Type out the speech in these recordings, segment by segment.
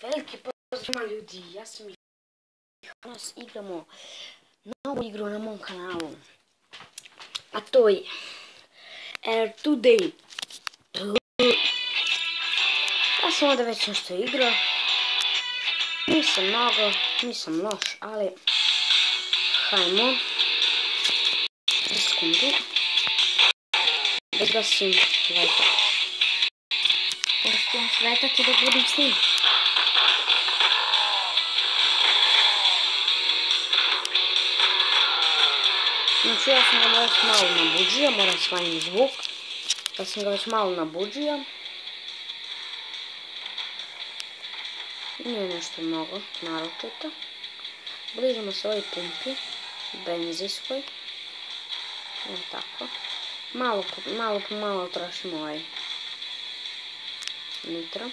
Veliki pozdrav ljudi, ja sam ih. Danas igramo novu igru na mom kanalu. A to je Air Today. Ja sam ovdje već nešto igrao. Nisam mnogo, nisam loš, ali hajmo. Sekundu. Da gasim Wi-Fi. Pošto svetati dok budem s njim. Znači ja sam ga već malo nabuđio, moram smanjiti zvuk. Ja sam ga već malo nabuđio. Nije nešto mnogo, naročito. Bližimo se ovoj pumpi, benzinskoj. Evo tako. Malo po malo trošimo ovaj nitro.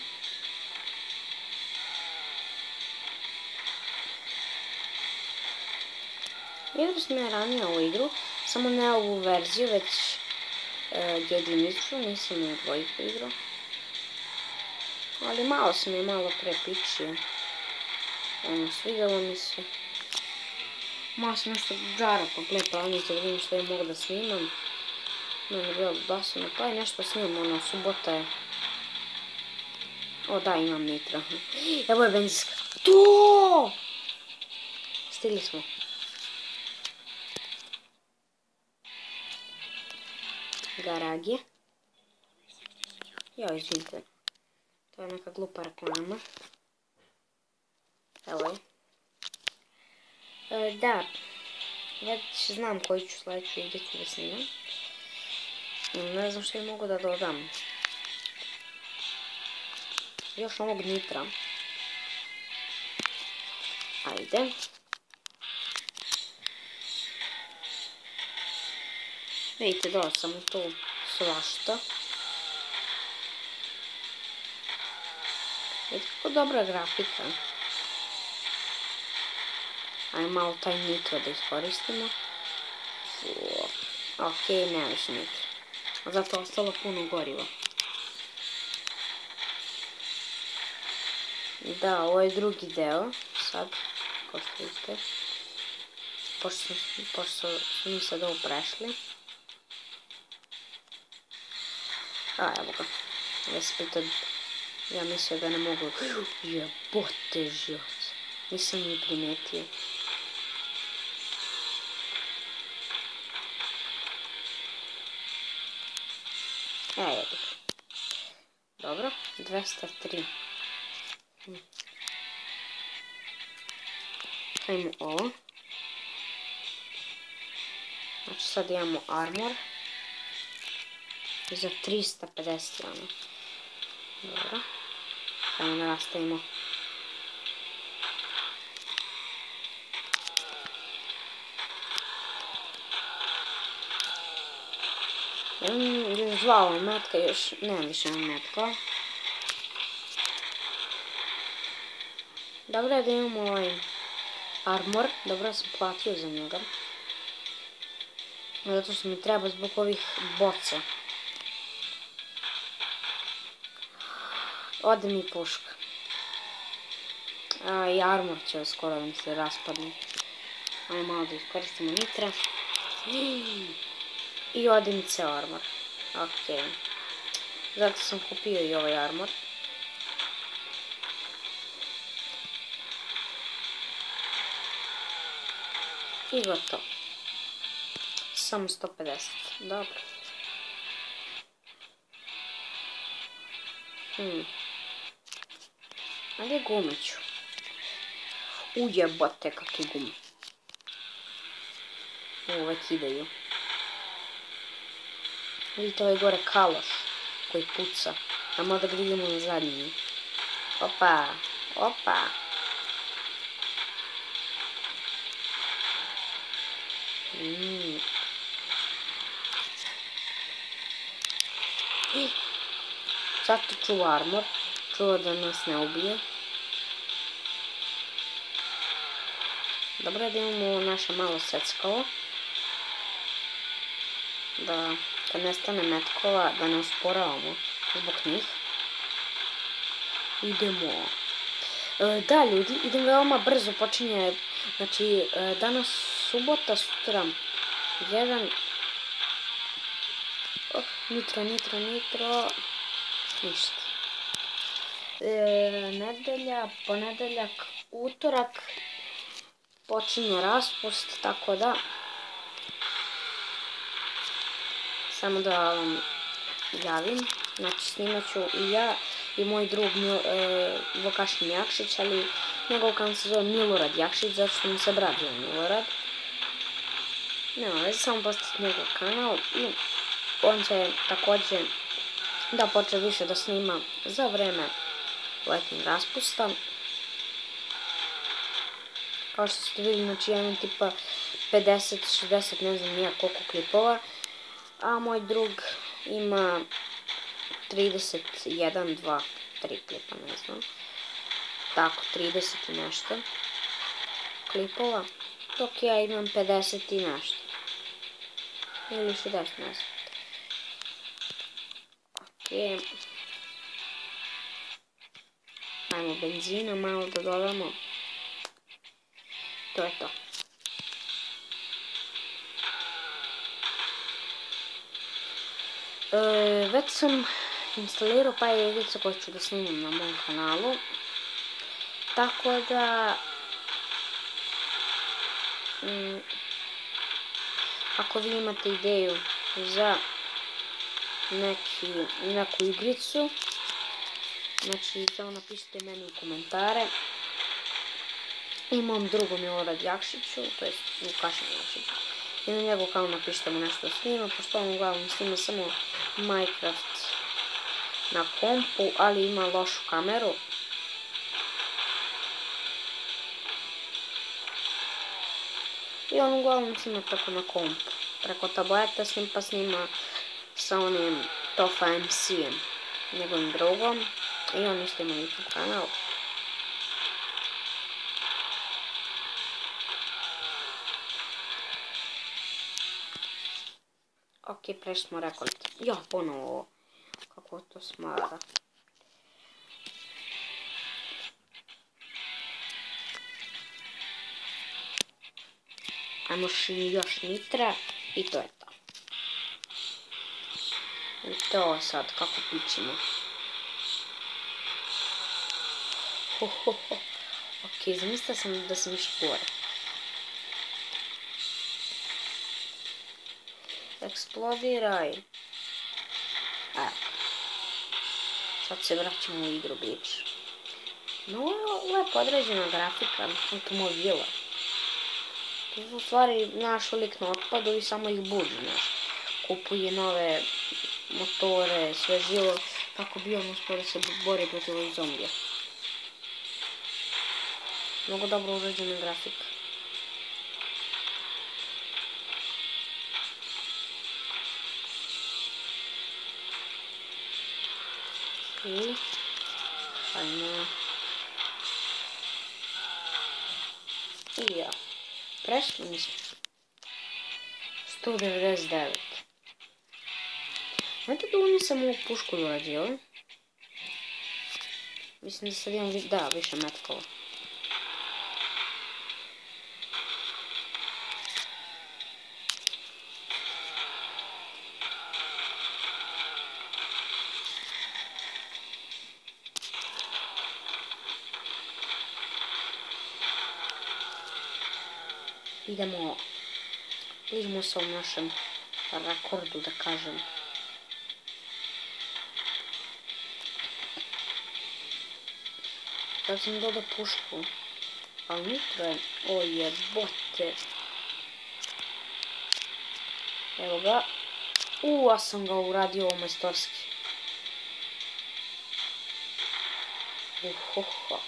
Igrao sam ja ranije ovu igru, samo ne ovu verziju, već jedinicu, nisam u dvojku igrao. Ali malo sam je malo prepičio. Ono, svidjelo mi se. Malo sam nešto džara poplepala, nisam da vidim što je mogu da snimam. Mene je bilo dosadno, pa je nešto snimam, ono, subota je. O da, imam nitro. Evo je benzinska. To! Stigli smo. Garagije. Jao, izvinite. To je neka glupa reklama. Evo je. Da. Već znam koju ću sljedeću igricu da snimam. Ne znam što je mogu da dodam. Još ovog nitra. Ajde. Vidite, dao sam tu svašta. Vidite kako dobra grafika. Ajde malo taj nitro da iskoristimo. Ok, nema više nitro. Zato ostalo puno goriva. Da, ovo je drugi deo. Sad, kao što vidite. Pošto smo mi sad ovo prešli. A, evo ga. Ja mislio da ne mogu. Jebote život. Nisam ni primetio. Jebi. Dobro, 203. Hajmo ovo. Znači sad imamo armor. Za 350 ono. Dobro. Hajmo da nastavimo. Zvala metka još, nemam više metka. Dobro je da imamo ovaj armor, dobro sam platio za njega. Zato što mi treba zbog ovih boca. Ode mi puška. I armor će skoro da mi se raspadne. Ajmo malo da iskoristimo nitra. I ode mi ceo armor. Ok. Zato sam kupio i ovaj armor. I gotovo. Samo 150. Dobro. A gdje gume ću? Ujebote kakve gume. Uvek idaju. Vidite ovaj gore kaloš koji puca. Ajmo da ga vidimo na zadnjini. Opa, opa. Zato čuva armor. Čuva da nas ne ubije. Dobro je da imamo naše malo seckalo. Da kad nestane metkova da ne usporavamo zbog njih. Idemo. Da, ljudi, idem veoma brzo, počinje, znači, danas subota, sutra, jedan, nitro, ništa. Nedelja, ponedeljak, utorak, počinje raspust, tako da, samo da vam javim, znači snimat ću i ja i moj drug Vukašin Jakšić, ali njegov kanal se zove Milorad Jakšić, zato što mi se brat zove Milorad. Nema veze, samo postaviti njegov kanal i on će također da počne više da snima za vreme letnjeg raspusta. Kao što ste vidjeli, znači ja imam tipa 50, 60, ne znam nija koliko klipova, a moj drug ima 31, 2, 3 klipa, ne znam. Tako, 30 i nešto klipova, dok ja imam 50 i nešto. Ili 60, ne znam. Ok. Ajmo benzina, malo da dodamo. To je to. Već sam instalirao pa igrice koje ću da snimam na mom kanalu. Tako da ako vi imate ideju za neku igricu, znači samo napišite meni u komentare. I mom drugom Milorad Jakšiću, to jest Vukašin Jakšiću. I na njegov kanal napišite mu nešto da snima, pošto on uglavnom snima samo Minecraft na kompu, ali ima lošu kameru. I on uglavnom snima tako na kompu. Preko tableta snima sa onim Tofa MC-em, njegovim drugom. I on isto ima YouTube kanal. Ok, prešli smo rekord. Ja, ponovo ovo. Kako to smara. Ajmo još nitra i to je to. I to sad, kako pićemo. Ok, zamislila sam da sam više gore. Eksplodiraj. Evo. Sad se vraćamo u igru bić. No, ovo je podređena grafika automobila. To su u stvari naš lik na otpadu i samo ih buđi, znaš. Kupuje nove motore, sve živo, kako bi on uspio da se bori protiv ovih zombija. Mnogo dobro urađena grafika. I hajmo. I ja. Prešli nismo. 199. Znate da nisam ovu pušku dorađila? Mislim da sad imam više metkova. Bližimo se ovom našem rekordu, da kažem. Sad sam dodao pušku, ali nitro je, o jebote. Evo ga. Ja sam ga uradio ovo majstorski. Uhoho.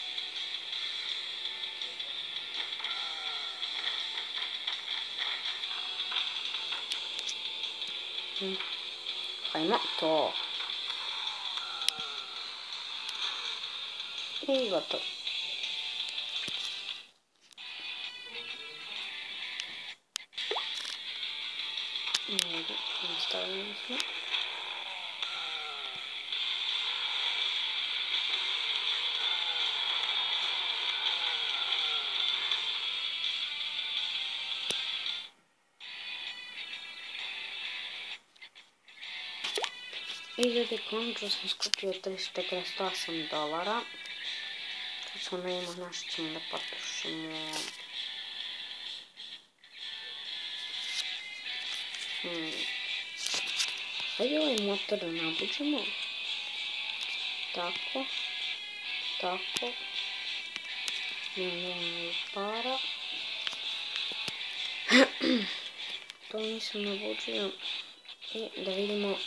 Hajmo to. I gotovo. Nastavimo smo. I ljudi, konačno sam skupio $348. Sad ćemo da vidimo nešto ćemo da potrošimo. Ajde ovaj motor da nabuđemo. Tako. Tako. Imamo para. To nisam nabuđio. I da vidimo.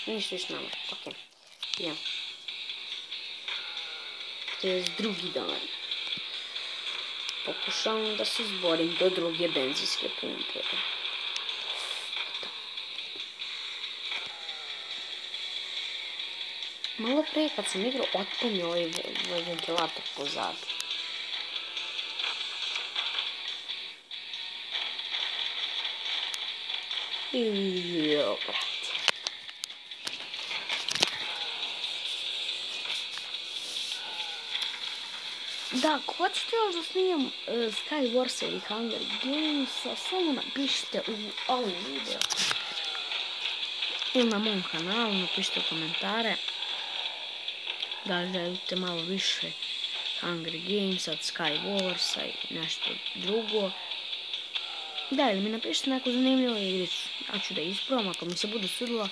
Ništa još nama. Ok. Idemo. 32. dan. Pokušavam da se izborim do druge benzinske pumpe. Malo prije kad sam igrao otpunio ovaj ventilator pozadu. Ijo, brate. Da, ako hoćete još da snimam Skywars ili Hunger Gamesa, samo napišite u ovom videu. Ili na mom kanalu, napišite u komentare da želite malo više Hunger Gamesa od Skywarsa i nešto drugo. Da, ili mi napišite neku zanimljivu igricu. Ja ću da ispravam, ako mi se bude sudila,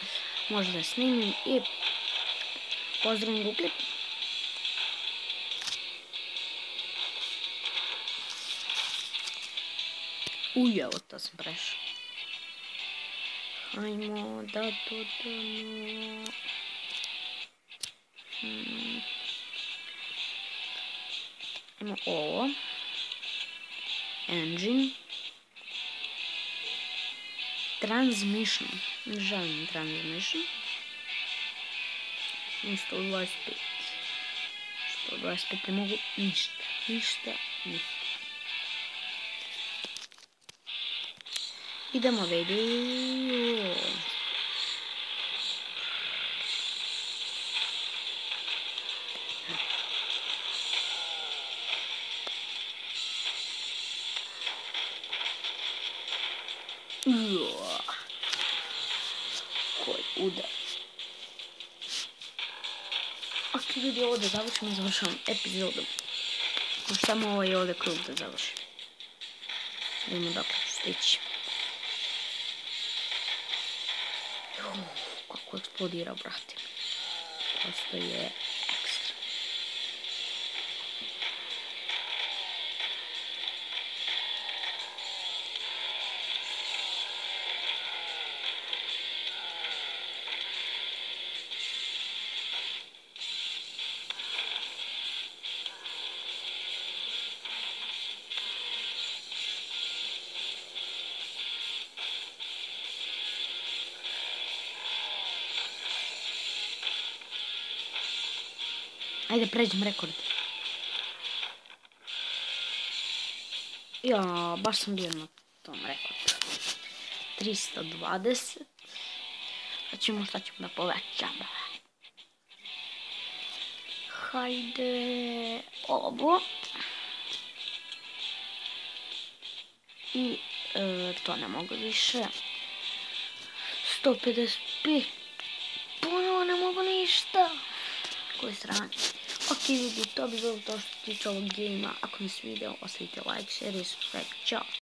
možda da snimim i pozdravim u klipu. Evo to sam prešao. Hajmo da dodamo. Imamo ovo. Engine. Transmission. Ne želim transmission. 125. 125 ne mogu ništa. Ništa. Idemo video. Koji udar. Ok, ljudi, ovo da završim i završavam epizodu. Možda samo ovaj ovdje krug da završim. Idemo da stići. Kako eksplodira, brate. Prosto je ekstra. Ajde, pređem rekord. Ja, baš sam bio na tom rekordu. 320. Sad ćemo šta ćemo da povećamo. Hajde ovo. I to ne mogu više. 155. Ponovo ne mogu ništa. Koje sranje. Ok, ljudi, to bi bilo to što se tiče ovog gamea. Ako mi se video, ostavite like, share i subscribe. Ćao.